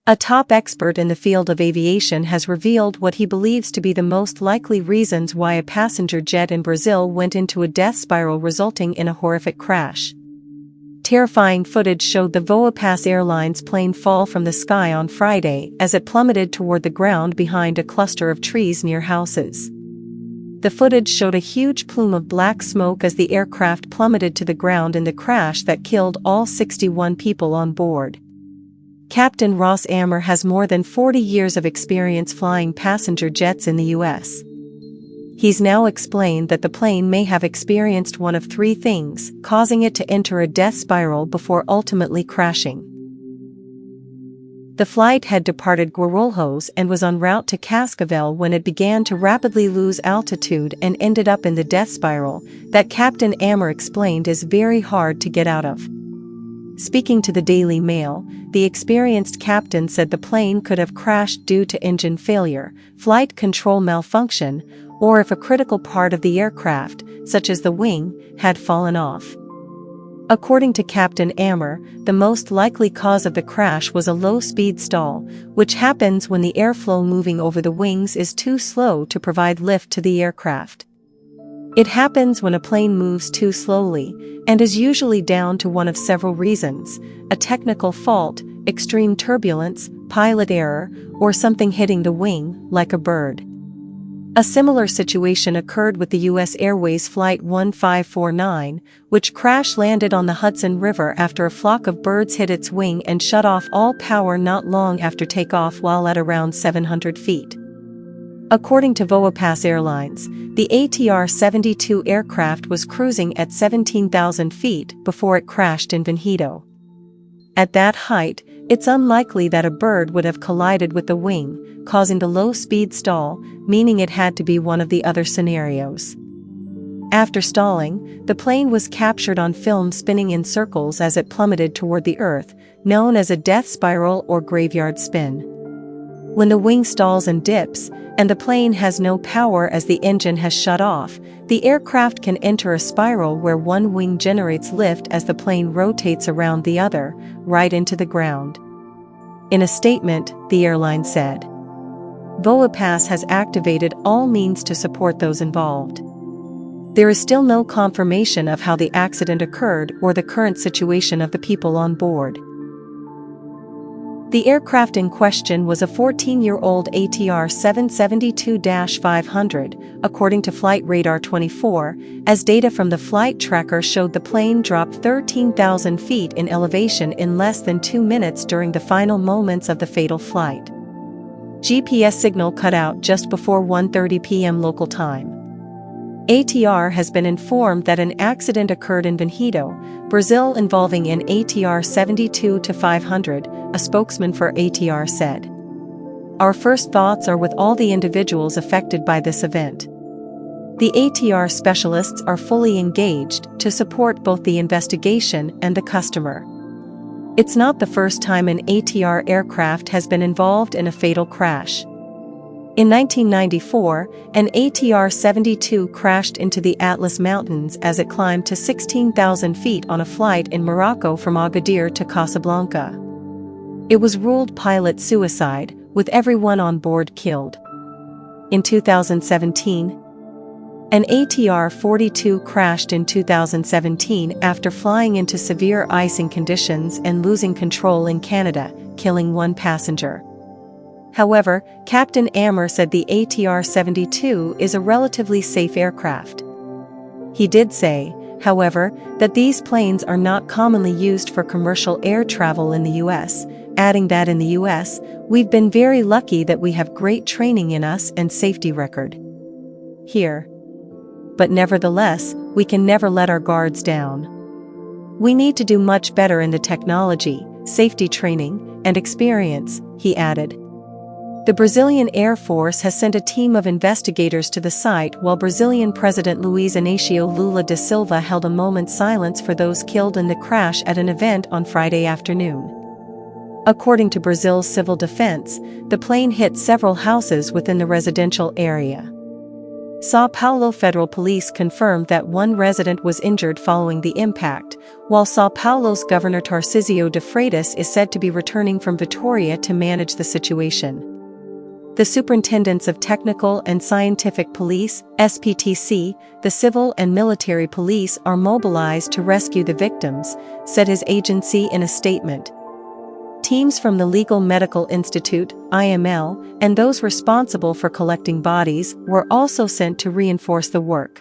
A top expert in the field of aviation has revealed what he believes to be the most likely reasons why a passenger jet in Brazil went into a death spiral, resulting in a horrific crash. Terrifying footage showed the Voepass Airlines plane fall from the sky on Friday as it plummeted toward the ground behind a cluster of trees near houses. The footage showed a huge plume of black smoke as the aircraft plummeted to the ground in the crash that killed all 61 people on board. Captain Ross Ammer has more than 40 years of experience flying passenger jets in the U.S. He's now explained that the plane may have experienced one of three things, causing it to enter a death spiral before ultimately crashing. The flight had departed Guarulhos and was en route to Cascavel when it began to rapidly lose altitude and ended up in the death spiral that Captain Ammer explained is very hard to get out of. Speaking to the Daily Mail, the experienced captain said the plane could have crashed due to engine failure, flight control malfunction, or if a critical part of the aircraft, such as the wing, had fallen off. According to Captain Ammer, the most likely cause of the crash was a low-speed stall, which happens when the airflow moving over the wings is too slow to provide lift to the aircraft. It happens when a plane moves too slowly, and is usually down to one of several reasons: a technical fault, extreme turbulence, pilot error, or something hitting the wing, like a bird. A similar situation occurred with the U.S. Airways Flight 1549, which crash-landed on the Hudson River after a flock of birds hit its wing and shut off all power not long after takeoff while at around 700 feet. According to Voepass Airlines, the ATR-72 aircraft was cruising at 17,000 feet before it crashed in Venado. At that height, it's unlikely that a bird would have collided with the wing, causing the low-speed stall, meaning it had to be one of the other scenarios. After stalling, the plane was captured on film spinning in circles as it plummeted toward the earth, known as a death spiral or graveyard spin. When the wing stalls and dips, and the plane has no power as the engine has shut off, the aircraft can enter a spiral where one wing generates lift as the plane rotates around the other, right into the ground. In a statement, the airline said, "Voepass has activated all means to support those involved." There is still no confirmation of how the accident occurred or the current situation of the people on board. The aircraft in question was a 14-year-old ATR 772-500, according to Flight Radar 24, as data from the flight tracker showed the plane dropped 13,000 feet in elevation in less than 2 minutes during the final moments of the fatal flight. GPS signal cut out just before 1:30 p.m. local time. ATR has been informed that an accident occurred in Venado, Brazil involving an ATR 72-500, a spokesman for ATR said. "Our first thoughts are with all the individuals affected by this event. The ATR specialists are fully engaged to support both the investigation and the customer. It's not the first time an ATR aircraft has been involved in a fatal crash. In 1994, an ATR-72 crashed into the Atlas Mountains as it climbed to 16,000 feet on a flight in Morocco from Agadir to Casablanca. It was ruled pilot suicide, with everyone on board killed. In 2017, an ATR-42 crashed in 2017 after flying into severe icing conditions and losing control in Canada, killing one passenger. However, Captain Ammer said the ATR-72 is a relatively safe aircraft. He did say, however, that these planes are not commonly used for commercial air travel in the U.S., adding that in the U.S., we've been very lucky that we have great training in us and safety record here. But nevertheless, we can never let our guards down. We need to do much better in the technology, safety training, and experience," he added. The Brazilian Air Force has sent a team of investigators to the site while Brazilian President Luiz Inácio Lula da Silva held a moment's silence for those killed in the crash at an event on Friday afternoon. According to Brazil's civil defense, the plane hit several houses within the residential area. São Paulo Federal Police confirmed that one resident was injured following the impact, while São Paulo's Governor Tarcísio de Freitas is said to be returning from Vitória to manage the situation. The Superintendents of Technical and Scientific Police, SPTC, the civil and military police are mobilized to rescue the victims, said his agency in a statement. Teams from the Legal Medical Institute, IML, and those responsible for collecting bodies were also sent to reinforce the work.